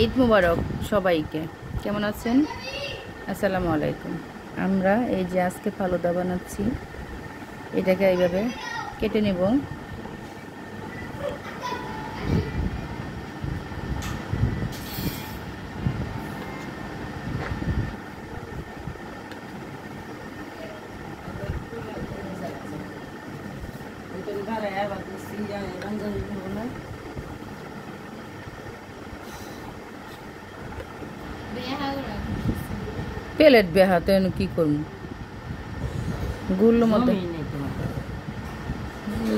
ঈদ মুবারক সবাইকে। কেমন আছেন? আসসালামু আলাইকুম। আমরা এই যে আজকে ফালুদা বানাচ্ছি, এটাকে এইভাবে কেটে নেব। প্লেট বেহা তো কি করবো, গুলো মতো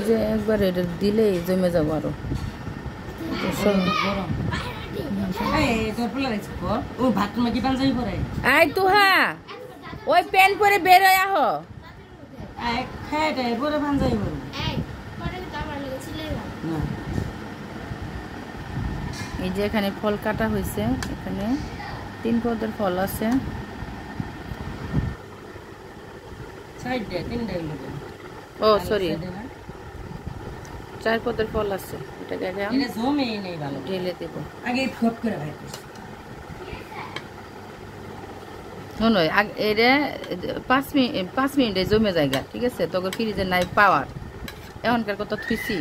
যে একবার এটা দিলেই জমে যাবো আরো। আয় তো হ্যাঁ, ওই প্যান্ট পরে বের হয়ে আহ। এই যে এখানে ফল কাটা হয়েছে, এখানে 3 পদের ফল আছে। ও সরি, 4 পদের ফল আছে। এটাকে আগে ঢেলে দেব। শোনো, এটা 5 মিনিটে জমে জায়গা, ঠিক আছে? তোকে ফ্রিজে নাই পাওয়ার, এখনকার কথা থুইছি।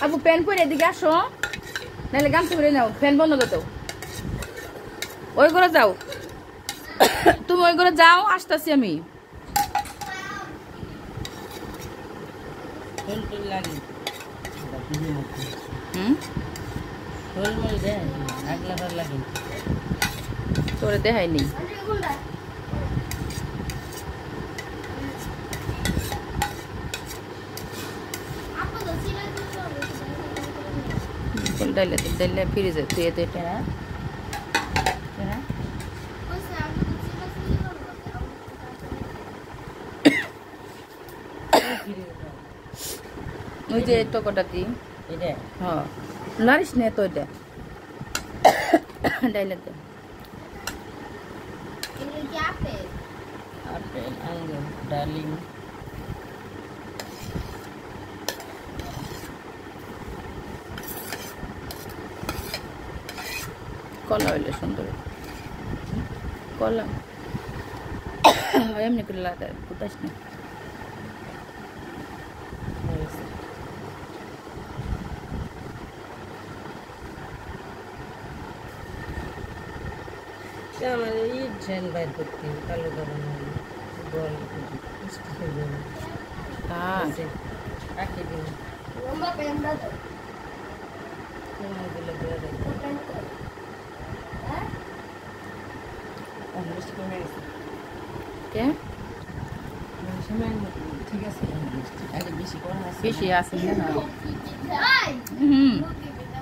আবু প্যান পরে এদিকে আসো, নাহলে গামছা পরে নাও। ফ্যান বন্ধ করে দাও, ওই করে যাও। তুমি ওই করে যাও, আসতেছি আমি। তোরে দেখাইনি। ডাইলে ফ্রিজে তুই তো এটা ওই যে টকটা দি হ্যাঁ, নারিস নে তো এটা ডাইলে দে। আপেল, আঙ্গুর, ডালিম, কলা হইলে সুন্দর। কলা এমনি করে লাগা বুঝাস না। আমার এই ট্রেন বাইর করতে কালো বানানো বল রাখি দিন লম্বা প্যান্ডা তো এগুলো দিয়ে দেব। কে ঠিক আছে, বেশি আছে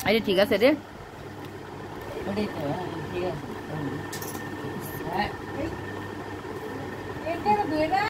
আরে ঠিক আছে রে। ঠিক আছে।